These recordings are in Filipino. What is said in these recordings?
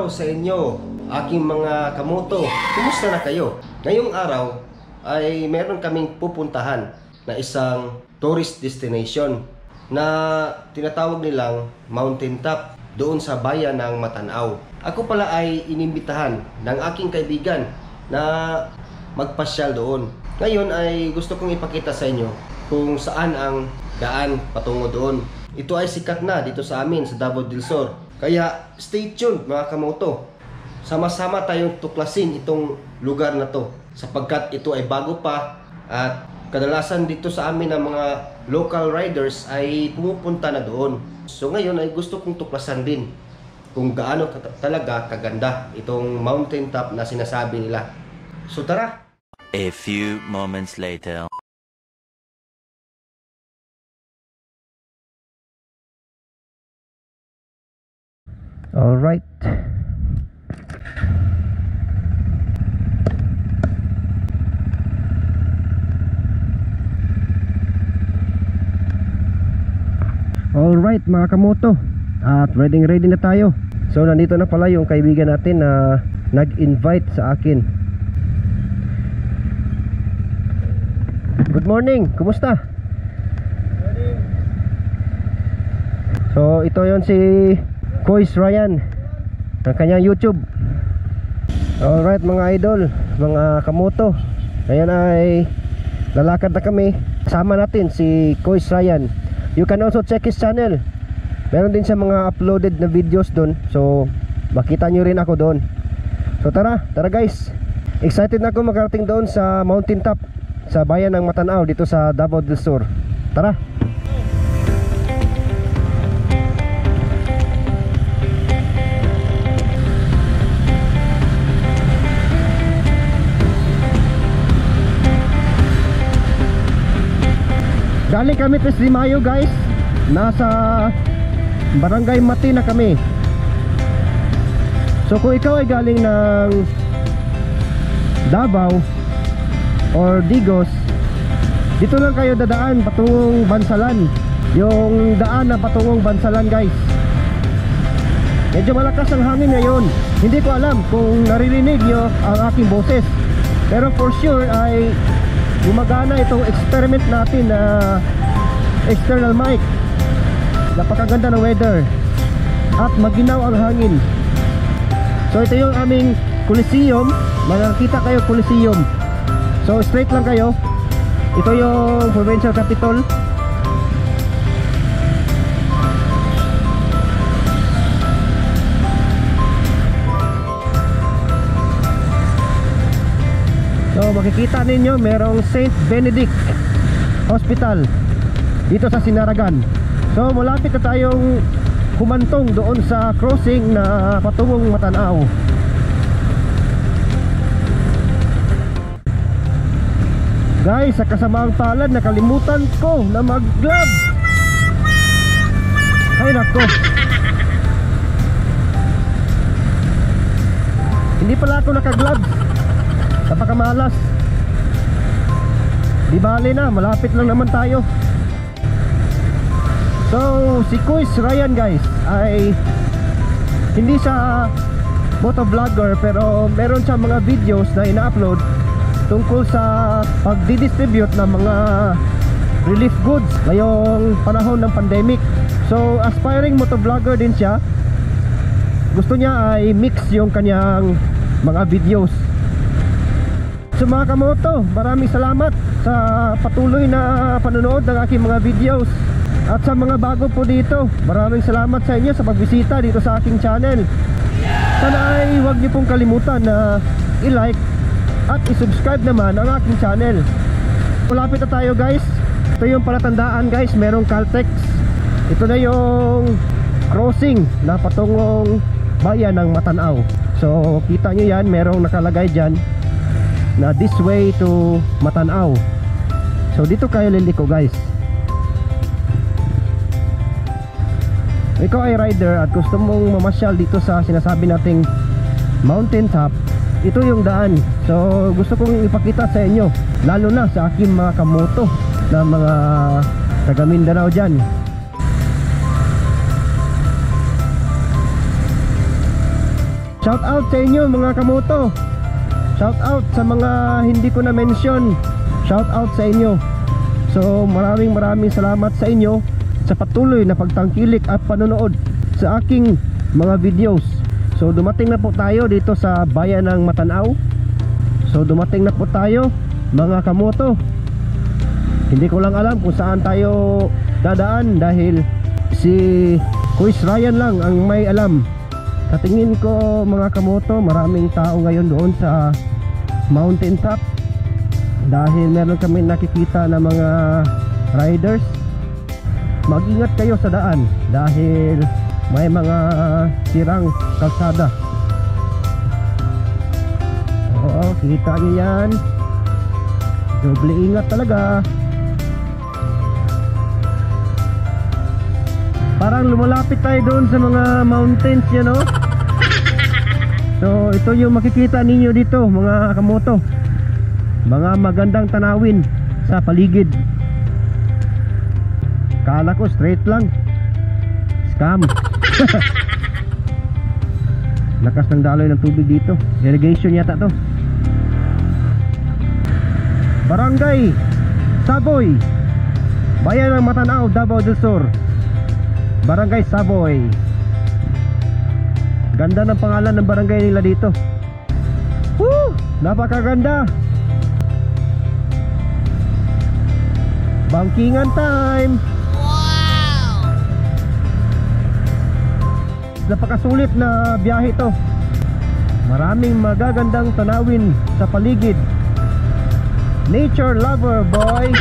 araw sa inyo, aking mga kamoto. Kumusta na kayo? Ngayong araw ay meron kaming pupuntahan na isang tourist destination na tinatawag nilang mountain top doon sa bayan ng Matanao. Ako pala ay inimbitahan ng aking kaibigan na magpasyal doon. Ngayon ay gusto kong ipakita sa inyo kung saan ang daan patungo doon. Ito ay sikat na dito sa amin sa Davao del Sur. Kaya stay tuned mga kamoto. Sama-sama tayong tuklasin itong lugar na to sapagkat ito ay bago pa at kadalasan dito sa amin ng mga local riders ay pumupunta na doon. So ngayon ay gusto kong tuklasan din kung gaano talaga kaganda itong mountain top na sinasabi nila. So tara! A few moments later. All right. All right mga kamoto. At ready na tayo. So nandito na pala yung kaibigan natin na nag-invite sa akin. Good morning. Kumusta? Morning. So ito yon si Kois Ryan ng kanyang YouTube. Alright mga idol, mga kamoto, ngayon ay lalakad na kami. Kasama natin si Kois Ryan. You can also check his channel. Meron din siya mga uploaded na videos doon. So makita nyo rin ako doon. So tara guys. Excited na ako makarating doon sa mountain top sa bayan ng Matanao dito sa Davao del Sur. Tara. Galing kami 3 de Mayo guys. Nasa Barangay Mati na kami. So kung ikaw ay galing ng Davao or Digos, dito lang kayo dadaan patungong Bansalan. Yung daan na patungong Bansalan guys. Medyo malakas ang hangin ngayon. Hindi ko alam kung naririnig nyo ang aking boses, pero for sure ay gumagana itong experiment natin na external mic. Napakaganda ng weather at maginaw ang hangin. So ito yung aming Coliseum. Makikita kayo Coliseum. So straight lang kayo. Ito yung provincial capital. So makikita ninyo merong St. Benedict Hospital dito sa Sinaragan. So malapit na tayong humantong doon sa crossing na patungong Matanao. Guys, sa kasamaang palad nakalimutan ko na mag-glove. Ay nako, hindi pala ako naka-glove. Napakamalas. Di bale na, malapit lang naman tayo. So si Kois Ryan guys ay hindi siya motovlogger, pero meron siya mga videos na ina-upload tungkol sa pagdi-distribute ng mga relief goods ngayong panahon ng pandemic. So aspiring motovlogger din siya. Gusto niya ay mix yung kanyang mga videos. So mga kamoto, maraming salamat sa patuloy na panonood ng aking mga videos. At sa mga bago po dito, maraming salamat sa inyo sa pagbisita dito sa aking channel. Sana ay huwag niyo pong kalimutan na i-like at i-subscribe naman ang aking channel. Malapit na tayo guys. Ito yung palatandaan guys, merong Caltex. Ito na yung crossing na patungong bayan ng Matanao. So kita nyo yan, merong nakalagay dyan na this way to Matanao. So dito kayo liliko guys. Ikaw ay rider at gusto mong mamasyal dito sa sinasabi nating mountain top, ito yung daan. So gusto kong ipakita sa inyo, lalo na sa aking mga kamoto na mga taga Mindanao dyan. Shout out sa inyo mga kamoto. Shout out sa mga hindi ko na mention. Shout out sa inyo. So maraming salamat sa inyo sa patuloy na pagtangkilik at panonood sa aking mga videos. So dumating na po tayo dito sa bayan ng Matanao. So dumating na po tayo mga kamoto. Hindi ko lang alam kung saan tayo dadaan dahil si Kuis Ryan lang ang may alam. Sa tingin ko mga kamoto, maraming tao ngayon doon sa mountain top dahil meron kami nakikita na mga riders. Mag-ingat kayo sa daan dahil may mga sirang kalsada. Oo, kita nyo yan. Doble ingat talaga. Parang lumalapit tayo doon sa mga mountains yan, no? So ito yung makikita ninyo dito mga kamoto, mga magandang tanawin sa paligid. Kala ko straight lang, scam. Lakas ng daloy ng tubig dito. Irrigation yata to. Barangay Saboy, bayan ng Matanao, Davao del Sur. Barangay Saboy. Ganda ng pangalan ng barangay nila dito. Woo! Napakaganda. Bangkingan time. Wow! Napakasulit na biyahe to. Maraming magagandang tanawin sa paligid. Nature lover boy.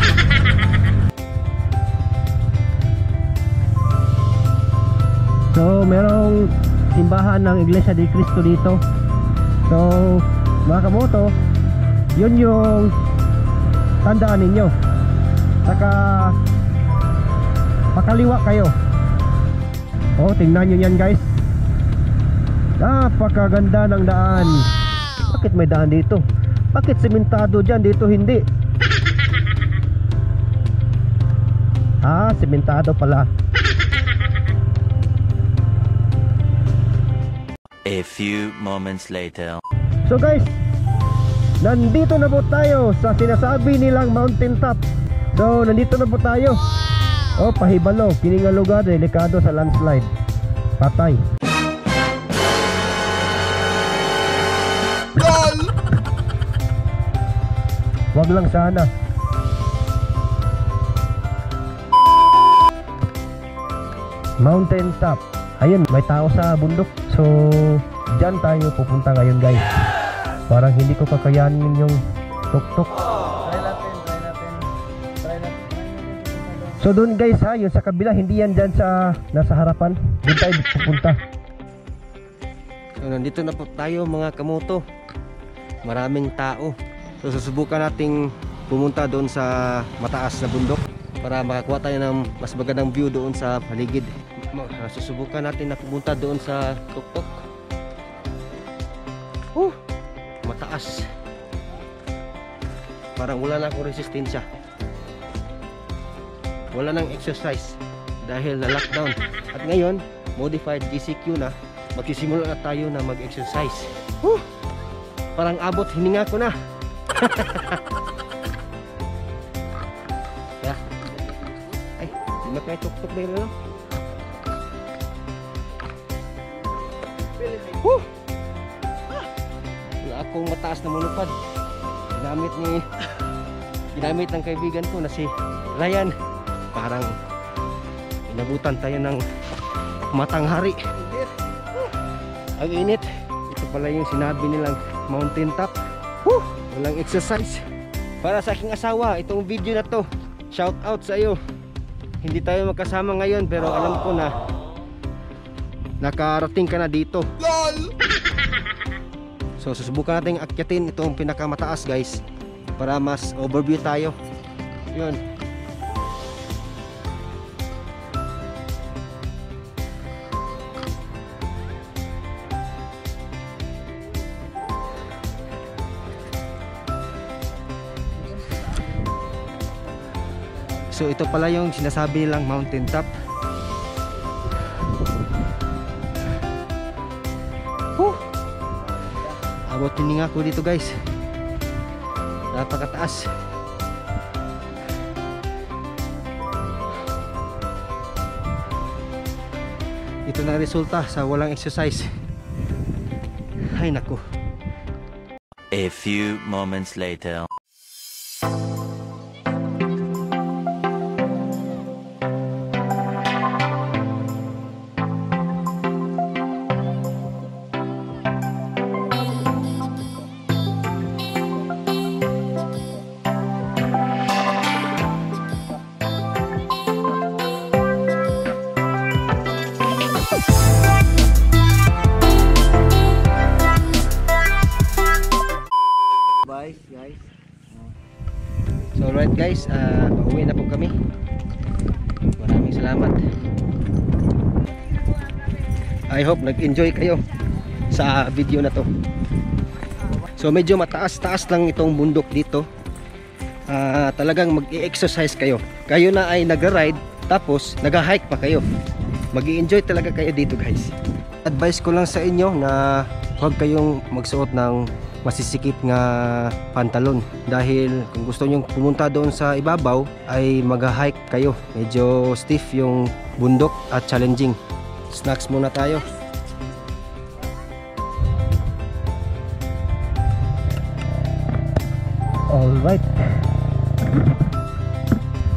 So merong simbahan ng Iglesia de Cristo dito. So mga kamoto, yun yung tandaan ninyo. Saka pakaliwa kayo. Oh, tingnan nyo yan guys. Napakaganda ng daan. Bakit may daan dito? Bakit sementado dyan? Dito hindi. Ah, sementado pala. A few moments later. So guys, nandito na po tayo sa sinasabi nilang mountain top. So nandito na po tayo. Oh, Pahibalo, kini nga lugar delikado sa landslide. Patay. Wag lang sana. Mountain top. Ayun, may tao sa bundok. So, dyan tayo pupunta ngayon guys. Parang hindi ko kakayanin yung tuk-tuk. Try natin. So doon guys ha, yung sa kabila, hindi yan dyan sa nasa harapan. Doon tayo pupunta. So nandito na po tayo mga kamoto. Maraming tao. So susubukan nating pumunta doon sa mataas na bundok para makakuha tayo ng mas magandang view doon sa paligid. Susubukan natin na pumunta doon sa tuk-tuk. Mataas. Parang wala na akong resistensya. Wala nang exercise dahil na lockdown. At ngayon, modified GCQ na. Magsisimula na tayo na mag-exercise. Parang abot hininga ko na. Yeah. Ay, di na kayo tuk-tuk na yun. Wala akong mataas na monopod. Ginamit ng kaibigan ko na si Ryan. Parang inabutan tayo ng matanghari. Ang init. Ito pala yung sinabi nilang mountain top. Walang exercise. Para sa aking asawa, itong video na to, shout out sa iyo. Hindi tayo magkasama ngayon pero alam ko na nakarating ka na dito. So susubukan natin akyatin itong pinakamataas guys para mas overview tayo. Yun. So ito pala yung sinasabi nilang mountain top. Abot tininga ko dito guys. Napakataas. Ito na resulta sa walang exercise. Ay naku. A few moments later. Guys. So alright guys, pauwi na po kami. Maraming salamat. I hope nag-enjoy kayo sa video na to. So medyo mataas-taas lang itong bundok dito. Talagang mag-i-exercise kayo. Kayo na ay nagra-ride tapos nag-hike pa kayo. Mag-i-enjoy talaga kayo dito guys. Advice ko lang sa inyo na huwag kayong magsuot ng masisikip nga pantalon dahil kung gusto nyong pumunta doon sa ibabaw ay mag-hike kayo. Medyo stiff yung bundok at challenging. Snacks muna tayo.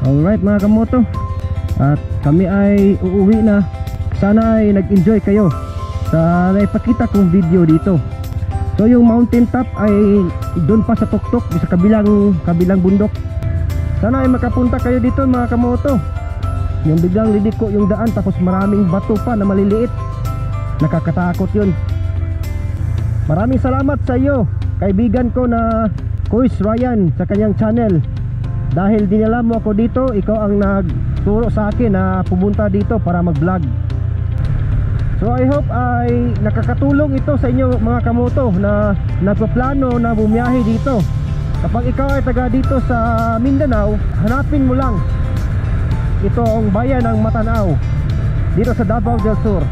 Alright mga kamoto, at kami ay uuwi na. Sana ay nag-enjoy kayo sa naipakita kong video dito. So yung mountain top ay doon pa sa tuktok, sa kabilang bundok. Sana ay makapunta kayo dito mga kamoto. Yung biglang liliko yung daan tapos maraming bato pa na maliliit. Nakakatakot yun. Maraming salamat sa iyo, kaibigan ko na Kuis Ryan sa kanyang channel. Dahil dinala mo ako dito, ikaw ang nagturo sa akin na pumunta dito para mag-vlog. So I hope ay nakakatulong ito sa inyo mga kamoto na nagpaplano na bumiyahe dito. Kapag ikaw ay taga dito sa Mindanao, hanapin mo lang ito ang bayan ng Matanao dito sa Davao del Sur.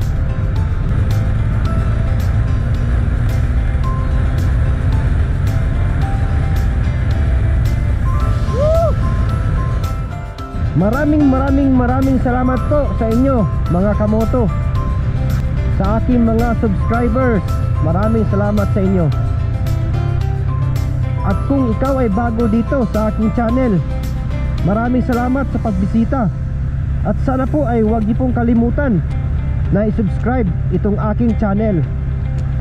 Maraming salamat po sa inyo mga kamoto, sa aking mga subscribers. Maraming salamat sa inyo. At kung ikaw ay bago dito sa aking channel, maraming salamat sa pagbisita. At sana po ay huwag niyo pong kalimutan na i-subscribe itong aking channel.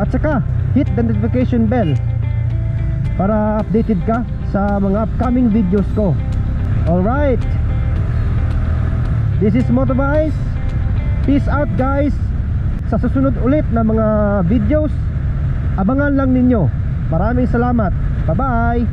At saka hit the notification bell para updated ka sa mga upcoming videos ko. Alright, this is Motovice. Peace out guys. Sa susunod ulit na mga videos, abangan lang ninyo. Maraming salamat. Bye bye.